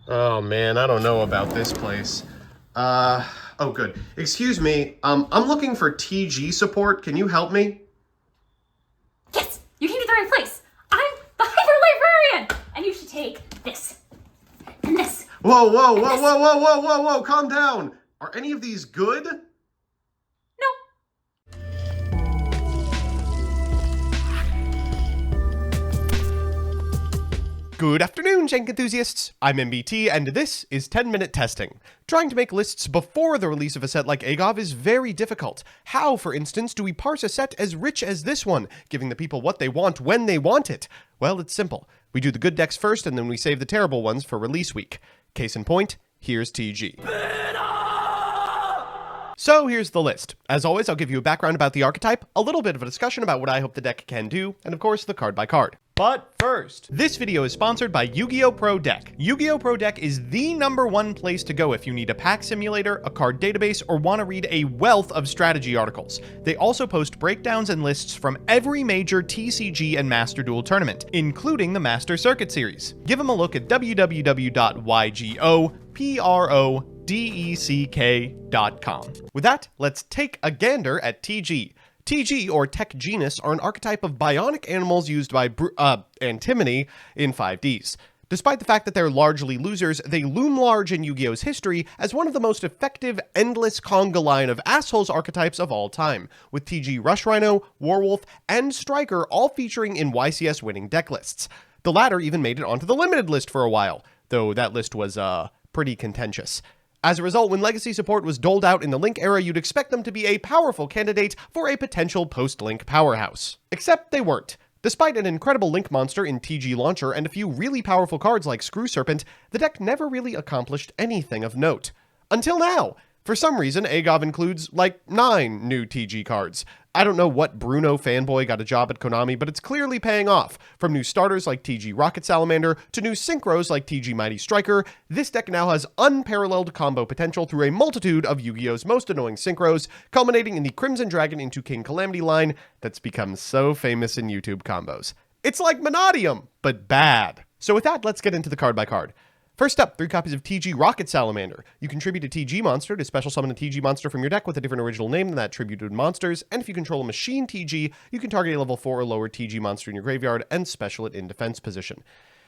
Oh man, I don't know about this place. Oh good. Excuse me, I'm looking for TG support. Can you help me? Yes, you came to the right place. I'm the Hyper Librarian, and you should take this and this. Whoa, whoa, whoa, whoa, whoa, whoa, whoa, whoa, calm down. Are any of these good? No. Good afternoon, Jank enthusiasts. I'm MBT, and this is 10-Minute Testing. Trying to make lists before the release of a set like Agov is very difficult. How, for instance, do we parse a set as rich as this one, giving the people what they want when they want it? Well, it's simple. We do the good decks first, and then we save the terrible ones for release week. Case in point, here's TG. So here's the list. As always, I'll give you a background about the archetype, a little bit of a discussion about what I hope the deck can do, and of course the card by card. But first, this video is sponsored by Yu-Gi-Oh! Pro Deck. Yu-Gi-Oh! Pro Deck is the #1 place to go if you need a pack simulator, a card database, or want to read a wealth of strategy articles. They also post breakdowns and lists from every major TCG and Master Duel tournament, including the Master Circuit series. Give them a look at www.ygoprodeck.com. With that, let's take a gander at TG. TG, or Tech Genus, are an archetype of bionic animals used by antimony in 5Ds. Despite the fact that they're largely losers, they loom large in Yu-Gi-Oh's history as one of the most effective, endless conga line of assholes archetypes of all time, with TG Rush Rhino, Warwolf, and Striker all featuring in YCS winning deck lists. The latter even made it onto the limited list for a while, though that list was, pretty contentious. As a result, when Legacy support was doled out in the Link era, you'd expect them to be a powerful candidate for a potential post-Link powerhouse. Except they weren't. Despite an incredible Link monster in TG Launcher and a few really powerful cards like Screw Serpent, the deck never really accomplished anything of note. Until now! For some reason, Agov includes, like, 9 new TG cards. I don't know what Bruno fanboy got a job at Konami, but it's clearly paying off. From new starters like TG Rocket Salamander to new synchros like TG Mighty Striker, this deck now has unparalleled combo potential through a multitude of Yu-Gi-Oh's most annoying synchros, culminating in the Crimson Dragon into King Calamity line that's become so famous in YouTube combos. It's like Monadium, but bad. So with that, let's get into the card by card. First up, 3 copies of TG Rocket Salamander. You contribute a TG monster to special summon a TG monster from your deck with a different original name than that attributed monsters, and if you control a machine TG, you can target a level 4 or lower TG monster in your graveyard and special it in defense position.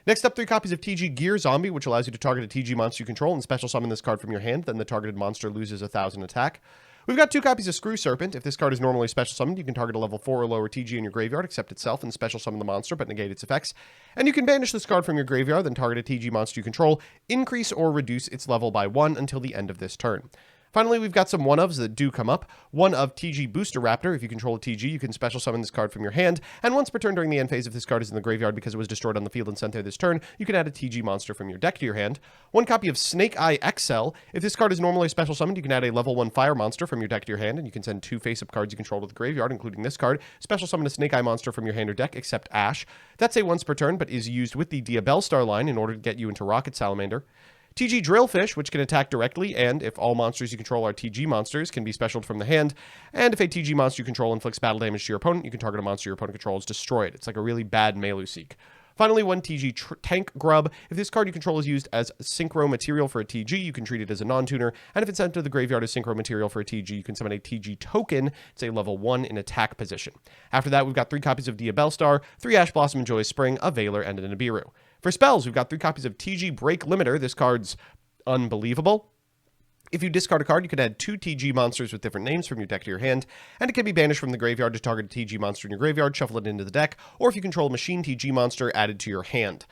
Next up, 3 copies of TG Gear Zombie, which allows you to target a TG monster you control and special summon this card from your hand, then the targeted monster loses 1,000 attack. We've got 2 copies of Screw Serpent. If this card is normally special summoned, you can target a level 4 or lower TG in your graveyard, except itself, and special summon the monster, but negate its effects. And you can banish this card from your graveyard, then target a TG monster you control, increase or reduce its level by 1 until the end of this turn. Finally, we've got some 1-ofs that do come up. 1 of TG Booster Raptor. If you control a TG, you can special summon this card from your hand, and once per turn during the end phase, if this card is in the graveyard because it was destroyed on the field and sent there this turn, you can add a TG monster from your deck to your hand. 1 copy of Snake Eye XL. If this card is normally special summoned, you can add a level 1 fire monster from your deck to your hand, and you can send 2 face-up cards you control to the graveyard, including this card. Special summon a Snake Eye monster from your hand or deck, except Ash. That's a once per turn, but is used with the Diabellstar line in order to get you into Rocket Salamander. TG Drillfish, which can attack directly, and if all monsters you control are TG monsters, can be specialed from the hand. And if a TG monster you control inflicts battle damage to your opponent, you can target a monster your opponent controls, destroy it. It's like a really bad Meluseek. Finally, 1 TG Tank Grub. If this card you control is used as synchro material for a TG, you can treat it as a non-tuner. And if it's sent to the graveyard as synchro material for a TG, you can summon a TG Token. It's a level 1 in attack position. After that, we've got 3 copies of Diabellstar, 3 Ash Blossom and Joyous Spring, a Veiler, and an Nibiru. For spells, we've got 3 copies of TG Break Limiter. This card's unbelievable. If you discard a card, you can add 2 TG monsters with different names from your deck to your hand, and it can be banished from the graveyard to target a TG monster in your graveyard, shuffle it into the deck, or if you control a machine TG monster, added to your hand.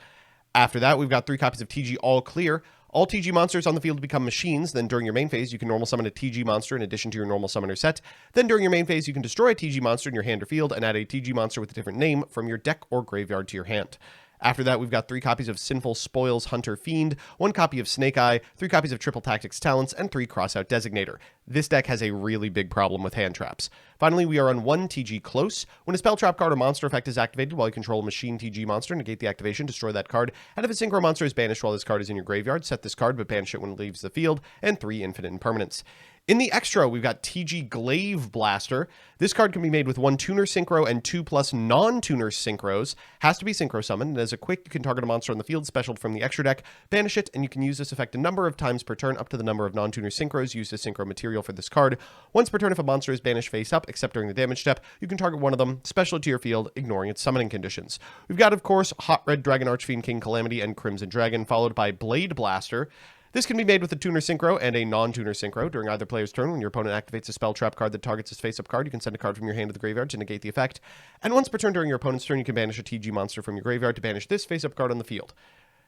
After that, we've got 3 copies of TG All Clear. All TG monsters on the field become machines. Then during your main phase, you can normal summon a TG monster in addition to your normal summoner set. Then during your main phase, you can destroy a TG monster in your hand or field and add a TG monster with a different name from your deck or graveyard to your hand. After that, we've got 3 copies of Sinful Spoils Hunter Fiend, 1 copy of Snake Eye, 3 copies of Triple Tactics Talents, and 3 Crossout Designator. this deck has a really big problem with hand traps. Finally, we are on 1 TG Close. When a spell trap card or monster effect is activated while you control a machine TG monster, negate the activation, destroy that card, and if a synchro monster is banished while this card is in your graveyard, set this card but banish it when it leaves the field, and 3 infinite impermanents. In the extra, we've got TG Glaive Blaster. This card can be made with 1 Tuner Synchro and 2+ non-Tuner Synchros. Has to be Synchro Summoned, and as a quick, you can target a monster on the field special from the extra deck, banish it, and you can use this effect a number of times per turn up to the number of non-Tuner Synchros used as Synchro material for this card. Once per turn, if a monster is banished face up, except during the damage step, you can target one of them, special it to your field, ignoring its summoning conditions. We've got, of course, Hot Red Dragon Archfiend King Calamity and Crimson Dragon, followed by Blade Blaster. This can be made with a Tuner Synchro and a non-Tuner Synchro. During either player's turn, when your opponent activates a spell trap card that targets his face-up card, you can send a card from your hand to the graveyard to negate the effect. And once per turn during your opponent's turn, you can banish a TG monster from your graveyard to banish this face-up card on the field.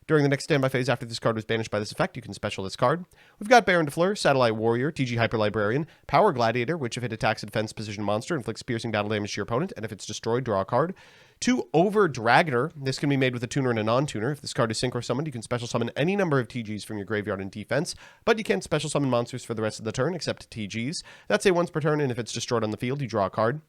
During the next standby phase after this card was banished by this effect, you can special this card. We've got Baron de Fleur, Satellite Warrior, TG Hyper Librarian, Power Gladiator, which if it attacks a defense position monster, inflicts piercing battle damage to your opponent, and if it's destroyed, draw a card. 2 Over Dragoner. This can be made with a tuner and a non-tuner. If this card is synchro summoned, you can special summon any number of TGs from your graveyard in defense, but you can't special summon monsters for the rest of the turn except TGs. That's a once per turn, and if it's destroyed on the field, you draw a card.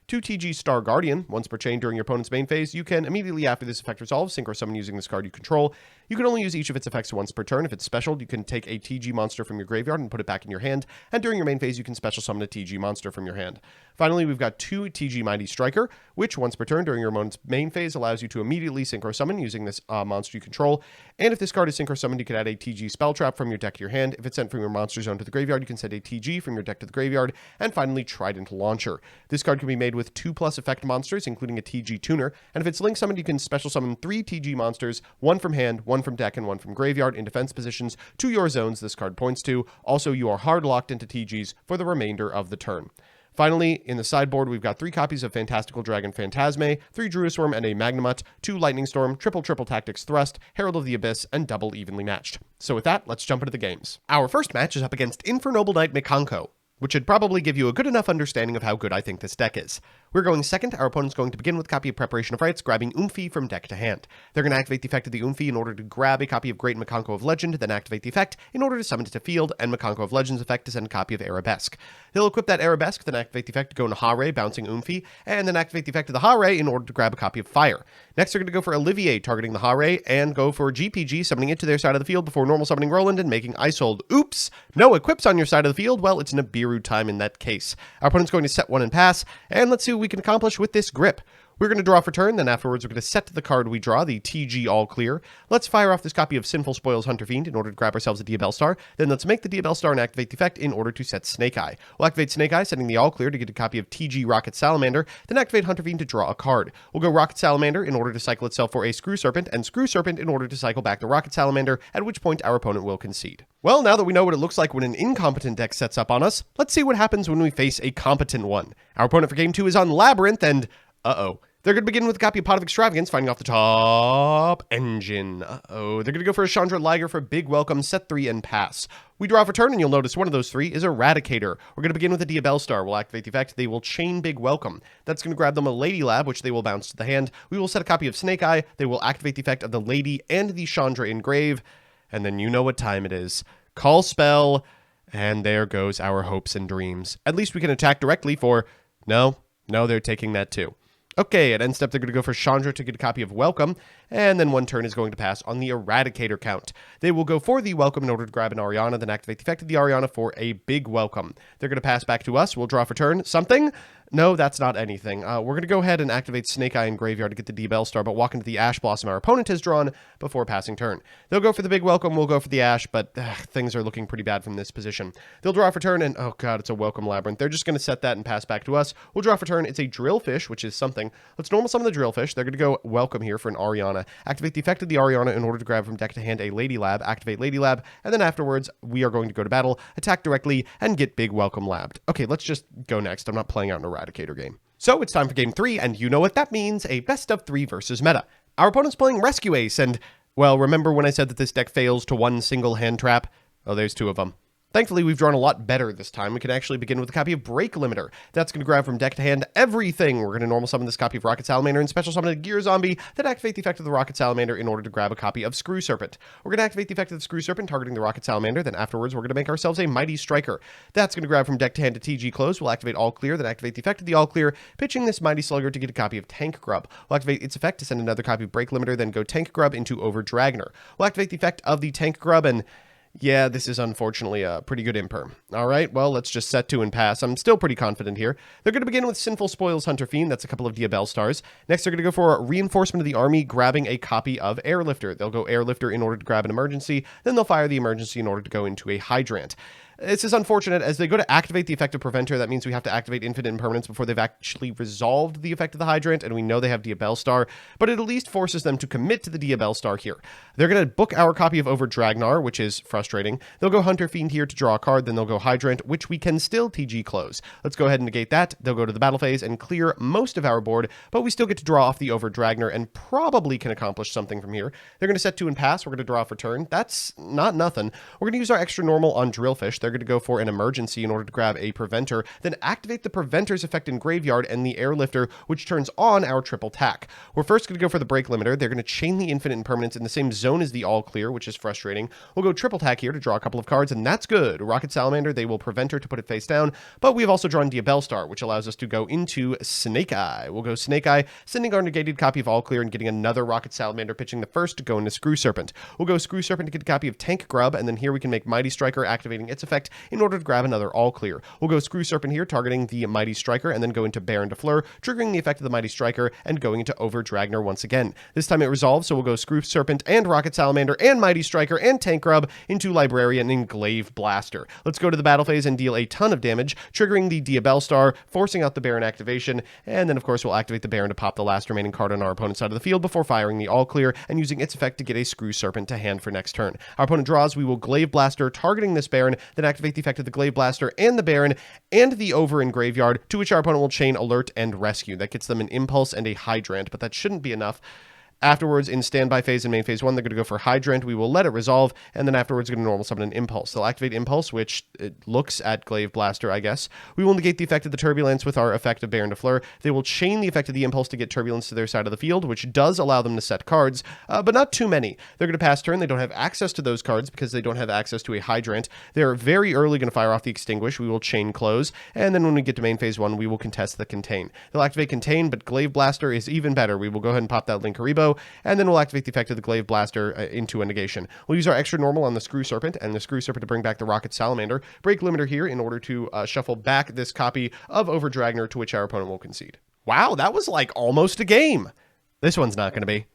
2 TG Star Guardian. Once per chain during your opponent's main phase, you can immediately after this effect resolves, synchro summon using this card you control. You can only use each of its effects once per turn. If it's special, you can take a TG monster from your graveyard and put it back in your hand, and during your main phase, you can special summon a TG monster from your hand. Finally, we've got 2 TG Mighty Striker, which once per turn during your opponent's main phase allows you to immediately synchro summon using this monster you control. And if this card is synchro summoned, you can add a TG spell trap from your deck to your hand. If it's sent from your monster zone to the graveyard, you can send a TG from your deck to the graveyard. And finally, Trident Launcher. This card can be made with 2+ effect monsters, including a TG tuner. And if it's link summoned, you can special summon 3 TG monsters, 1 from hand, 1 from deck, and 1 from graveyard in defense positions to your zones this card points to. Also, you are hard locked into TGs for the remainder of the turn. Finally, in the sideboard, we've got 3 copies of Fantastical Dragon Phantasme, 3 Druisworm and a Magnamut, 2 Lightning Storm, triple Tactics Thrust, Herald of the Abyss, and double Evenly Matched. So with that, let's jump into the games. Our first match is up against Infernoble Knight Mikanko, which should probably give you a good enough understanding of how good I think this deck is. We're going second. Our opponent's going to begin with a copy of Preparation of Rites, grabbing Oomphy from deck to hand. They're going to activate the effect of the Oomphy in order to grab a copy of Great Mikanko of Legend, then activate the effect in order to summon it to field, and Mikanko of Legend's effect to send a copy of Arabesque. They'll equip that Arabesque, then activate the effect to go into Hare, bouncing Oomphy, and then activate the effect of the Hare in order to grab a copy of Fire. Next, they're going to go for Olivier, targeting the Hare, and go for GPG, summoning it to their side of the field before normal summoning Roland and making Icehold. Oops! No equips on your side of the field? Well, it's Nibiru time in that case. Our opponent's going to set 1 and pass, and let's see what we can accomplish with this grip. We're going to draw for turn, then afterwards we're going to set the card we draw, the TG All Clear. Let's fire off this copy of Sinful Spoils Hunter Fiend in order to grab ourselves a Diabell Star. Then let's make the Diabell Star and activate the effect in order to set Snake Eye. We'll activate Snake Eye, setting the All Clear to get a copy of TG Rocket Salamander, then activate Hunter Fiend to draw a card. We'll go Rocket Salamander in order to cycle itself for a Screw Serpent, and Screw Serpent in order to cycle back the Rocket Salamander, at which point our opponent will concede. Well, now that we know what it looks like when an incompetent deck sets up on us, let's see what happens when we face a competent one. Our opponent for game 2 is on Labyrinth, and they're going to begin with a copy of Pot of Extravagance, finding off the top engine. They're going to go for a Chandra Liger for Big Welcome, set 3 and pass. We draw for turn, and you'll notice one of those 3 is Eradicator. We're going to begin with a Diabell Star. We'll activate the effect. They will chain Big Welcome. That's going to grab them a Lady Lab, which they will bounce to the hand. We will set a copy of Snake Eye. They will activate the effect of the Lady and the Chandra Engrave. And then you know what time it is. Call spell, and there goes our hopes and dreams. At least we can attack directly for... No, they're taking that too. Okay, at end step, they're going to go for Chandra to get a copy of Welcome, and then 1 turn is going to pass on the Eradicator count. They will go for the Welcome in order to grab an Ariana, then activate the effect of the Ariana for a Big Welcome. They're going to pass back to us. We'll draw for turn. Something? No, that's not anything. We're going to go ahead and activate Snake Eye in Graveyard to get the Diabell Star, but walk into the Ash Blossom our opponent has drawn before passing turn. They'll go for the Big Welcome, we'll go for the Ash, but things are looking pretty bad from this position. They'll draw for turn, and oh god, it's a Welcome Labyrinth. They're just going to set that and pass back to us. We'll draw for turn. It's a Drillfish, which is something. Let's normal summon the Drillfish. They're going to go Welcome here for an Ariana. Activate the effect of the Ariana in order to grab from deck to hand a Lady Lab. Activate Lady Lab, and then afterwards, we are going to go to battle, attack directly, and get Big Welcome Labbed. Okay, let's just go next. I'm not playing out an Eradicator game. So it's time for game 3, and you know what that means, a best of 3 versus meta. Our opponent's playing Rescue Ace, and, well, remember when I said that this deck fails to 1 single hand trap? Oh, there's 2 of them. Thankfully, we've drawn a lot better this time. We can actually begin with a copy of Break Limiter. That's going to grab from deck to hand everything. We're going to normal summon this copy of Rocket Salamander and special summon a Gear Zombie that activate the effect of the Rocket Salamander in order to grab a copy of Screw Serpent. We're going to activate the effect of the Screw Serpent targeting the Rocket Salamander. Then afterwards, we're going to make ourselves a Mighty Striker. That's going to grab from deck to hand to TG close. We'll activate All Clear, then activate the effect of the All Clear, pitching this Mighty Slugger to get a copy of Tank Grub. We'll activate its effect to send another copy of Break Limiter, then go Tank Grub into Over Dragner. We'll activate the effect of the Tank Grub, and yeah, this is unfortunately a pretty good imperm. All right, well, let's just set to and pass. I'm still pretty confident here. They're going to begin with Sinful Spoils Hunter Fiend. That's a couple of Diabell Stars. Next, they're going to go for Reinforcement of the Army, grabbing a copy of Airlifter. They'll go Airlifter in order to grab an emergency. Then they'll fire the emergency in order to go into a Hydrant. This is unfortunate. As they go to activate the effect of Preventer, that means we have to activate Infinite Impermanence before they've actually resolved the effect of the Hydrant, and we know they have Diabell Star, but it at least forces them to commit to the Diabell Star here. They're going to book our copy of Over Dragnar, which is frustrating. They'll go Hunter Fiend here to draw a card, then they'll go Hydrant, which we can still TG close. Let's go ahead and negate that. They'll go to the battle phase and clear most of our board, but we still get to draw off the Over Dragnar and probably can accomplish something from here. They're going to set 2 and pass. We're going to draw for turn. That's not nothing. We're going to use our extra normal on Drillfish. They're going to go for an emergency in order to grab a Preventer, then activate the Preventer's effect in Graveyard and the Airlifter, which turns on our triple tack. We're first going to go for the Break Limiter. They're going to chain the Infinite Impermanence in the same zone as the All Clear, which is frustrating. We'll go triple tack here to draw a couple of cards, and that's good. Rocket Salamander, they will Preventer to put it face down, but we've also drawn Diabell Star, which allows us to go into Snake Eye. We'll go Snake Eye, sending our negated copy of All Clear and getting another Rocket Salamander, pitching the first to go into Screw Serpent. We'll go Screw Serpent to get a copy of Tank Grub, and then here we can make Mighty Striker, activating its effect in order to grab another All Clear. We'll go Screw Serpent here, targeting the Mighty Striker, and then go into Baron de Fleur, triggering the effect of the Mighty Striker, and going into Over Dragnar once again. This time it resolves, so we'll go Screw Serpent and Rocket Salamander and Mighty Striker and Tank Grub into Librarian and Glaive Blaster. Let's go to the battle phase and deal a ton of damage, triggering the Diabell Star, forcing out the Baron activation, and then of course we'll activate the Baron to pop the last remaining card on our opponent's side of the field before firing the All Clear and using its effect to get a Screw Serpent to hand for next turn. Our opponent draws, we will Glaive Blaster, targeting this Baron, then activate the effect of the Glaive Blaster and the Baron, and the Over in Graveyard, to which our opponent will chain Alert and Rescue. That gets them an Impulse and a Hydrant, but that shouldn't be enough. Afterwards, in standby phase and main phase 1, they're going to go for Hydrant. We will let it resolve, and then afterwards, going to normal summon an Impulse. They'll activate Impulse, which it looks at Glaive Blaster, I guess. We will negate the effect of the Turbulence with our effect of Baron de Fleur. They will chain the effect of the Impulse to get Turbulence to their side of the field, which does allow them to set cards, but not too many. They're going to pass turn. They don't have access to those cards because they don't have access to a Hydrant. They're very early going to fire off the Extinguish. We will chain Close, and then when we get to main phase 1, we will contest the Contain. They'll activate Contain, but Glaive Blaster is even better. We will go ahead and pop that Linkuriboh, and then we'll activate the effect of the Glaive Blaster into a negation. We'll use our extra normal on the Screw Serpent and the Screw Serpent to bring back the Rocket Salamander. Break Limiter here in order to shuffle back this copy of Over Dragnar, to which our opponent will concede. Wow, that was like almost a game. This one's not going to be.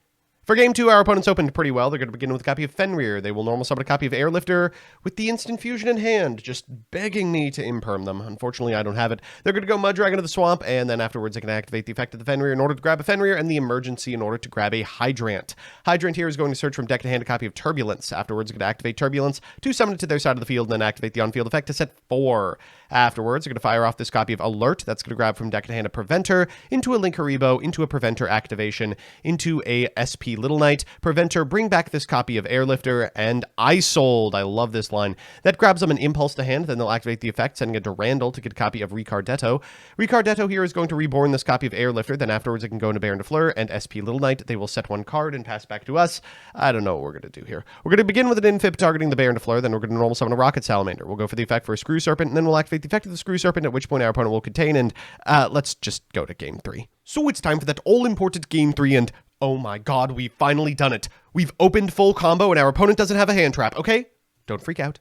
For game 2, our opponents opened pretty well. They're going to begin with a copy of Fenrir. They will normal summon a copy of Airlifter with the Instant Fusion in hand, just begging me to imperm them. Unfortunately, I don't have it. They're going to go Mud Dragon to the Swamp, and then afterwards they can activate the effect of the Fenrir in order to grab a Fenrir, and the Emergency in order to grab a Hydrant. Hydrant here is going to search from deck to hand a copy of Turbulence. Afterwards, they're going to activate Turbulence to summon it to their side of the field, and then activate the on-field effect to set 4. Afterwards, they're going to fire off this copy of Alert. That's going to grab from deck to hand a Preventer, into a Linkuriboh, into a Preventer activation, into a SP Little Knight, Preventer, bring back this copy of Airlifter, and I sold. I love this line. That grabs them an Impulse to hand, then they'll activate the effect, sending it to Randall to get a copy of Ricardetto. Ricardetto here is going to reborn this copy of Airlifter, then afterwards it can go into Baron de Fleur and SP Little Knight. They will set 1 card and pass back to us. I don't know what we're going to do here. We're going to begin with an Infib targeting the Baron de Fleur, then we're going to normal summon a Rocket Salamander. We'll go for the effect for a Screw Serpent, and then we'll activate the effect of the Screw Serpent, at which point our opponent will contain, and let's just go to game 3. So it's time for that all-important game 3, and oh my god, we've finally done it. We've opened full combo, and our opponent doesn't have a hand trap, okay? Don't freak out.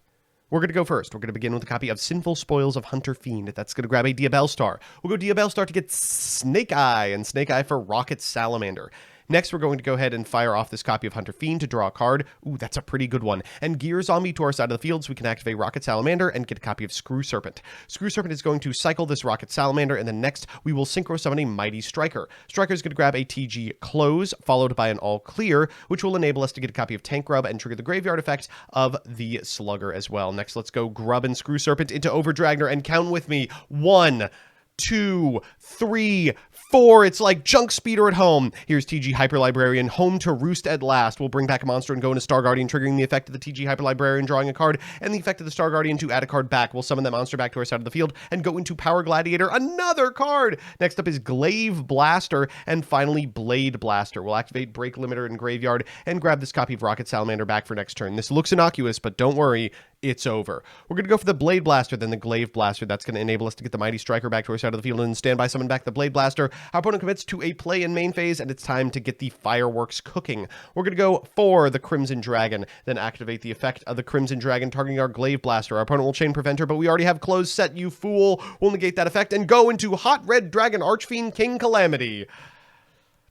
We're going to go first. We're going to begin with a copy of Sinful Spoils of Hunter Fiend. That's going to grab a Diabell Star. We'll go Diabell Star to get Snake Eye, and Snake Eye for Rocket Salamander. Next, we're going to go ahead and fire off this copy of Hunter Fiend to draw a card. Ooh, that's a pretty good one. And Gear Zombie to our side of the field so we can activate Rocket Salamander and get a copy of Screw Serpent. Screw Serpent is going to cycle this Rocket Salamander, and then next, we will Synchro Summon a Mighty Striker. Striker is going to grab a TG Close, followed by an All Clear, which will enable us to get a copy of Tank Grub and trigger the Graveyard effect of the Slugger as well. Next, let's go Grub and Screw Serpent into Over Dragnar, and count with me. 1, 2, 3, 4, it's like Junk Speeder at home. Here's TG Hyper Librarian, home to roost at last. We'll bring back a monster and go into Star Guardian, triggering the effect of the TG Hyper Librarian, drawing a card, and the effect of the Star Guardian to add a card back. We'll summon that monster back to our side of the field and go into Power Gladiator, another card. Next up is Glaive Blaster, and finally Blade Blaster. We'll activate Break Limiter in Graveyard and grab this copy of Rocket Salamander back for next turn. This looks innocuous, but don't worry, it's over. We're going to go for the Blade Blaster, then the Glaive Blaster. That's going to enable us to get the Mighty Striker back to our side of the field and standby summon back the Blade Blaster. Our opponent commits to a play in main phase, and it's time to get the fireworks cooking. We're going to go for the Crimson Dragon, then activate the effect of the Crimson Dragon, targeting our Glaive Blaster. Our opponent will Chain Preventer, but we already have Closed Set, you fool. We'll negate that effect and go into Hot Red Dragon Archfiend King Calamity.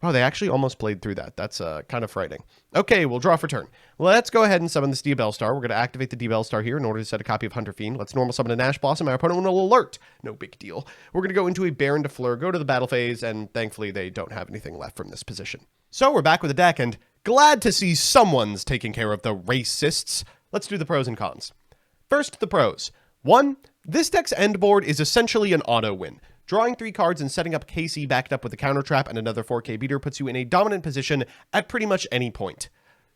Oh, they actually almost played through that. That's kind of frightening. Okay, we'll draw for turn. Let's go ahead and summon this D-Bell Star. We're going to activate the D-Bell Star here in order to set a copy of Hunter Fiend. Let's normal summon a Nash Blossom. Our opponent will alert. No big deal. We're going to go into a Baron de Fleur, go to the battle phase, and thankfully they don't have anything left from this position. So we're back with a deck, and glad to see someone's taking care of the racists. Let's do the pros and cons. First, the pros. 1, this deck's end board is essentially an auto win. Drawing 3 cards and setting up KC backed up with a counter trap and another 4K beater puts you in a dominant position at pretty much any point.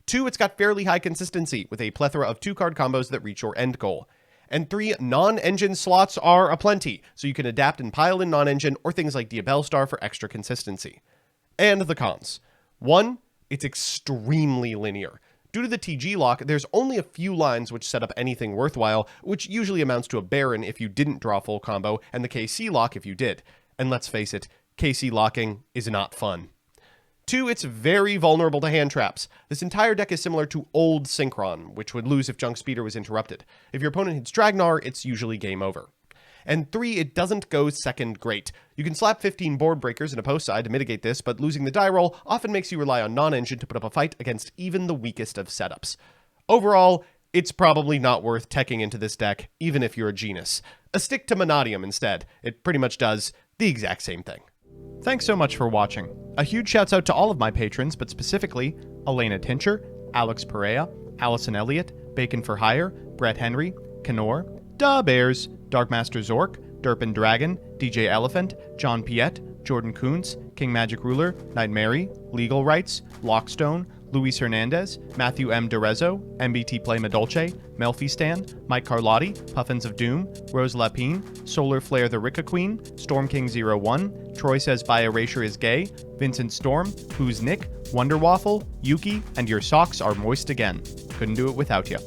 2, it's got fairly high consistency with a plethora of 2-card combos that reach your end goal. And 3, non-engine slots are aplenty, so you can adapt and pile in non-engine or things like Diabell Star for extra consistency. And the cons. 1, it's extremely linear. Due to the TG lock, there's only a few lines which set up anything worthwhile, which usually amounts to a Baron if you didn't draw full combo, and the KC lock if you did. And let's face it, KC locking is not fun. 2, it's very vulnerable to hand traps. This entire deck is similar to old Synchron, which would lose if Junk Speeder was interrupted. If your opponent hits Dragnar, it's usually game over. And 3, it doesn't go second great. You can slap 15 board breakers in a post side to mitigate this, but losing the die roll often makes you rely on non-engine to put up a fight against even the weakest of setups. Overall, it's probably not worth teching into this deck, even if you're a genius. Stick to Monadium instead. It pretty much does the exact same thing. Thanks so much for watching. A huge shouts out to all of my patrons, but specifically Elena Tincher, Alex Perea, Allison Elliott, Bacon for Hire, Brett Henry, Kenor, Da Bears, Darkmaster Zork, Derpin Dragon, DJ Elephant, John Piet, Jordan Kuntz, King Magic Ruler, Knight Mary, Legal Rights, Lockstone, Luis Hernandez, Matthew M. Derezzo, MBT Play Madolce, Melfi Stan, Mike Carlotti, Puffins of Doom, Rose Lapine, Solar Flare the Ricka Queen, Storm King 01, Troy Says By Erasure is Gay, Vincent Storm, Who's Nick, Wonder Waffle, Yuki, and Your Socks Are Moist Again. Couldn't do it without you.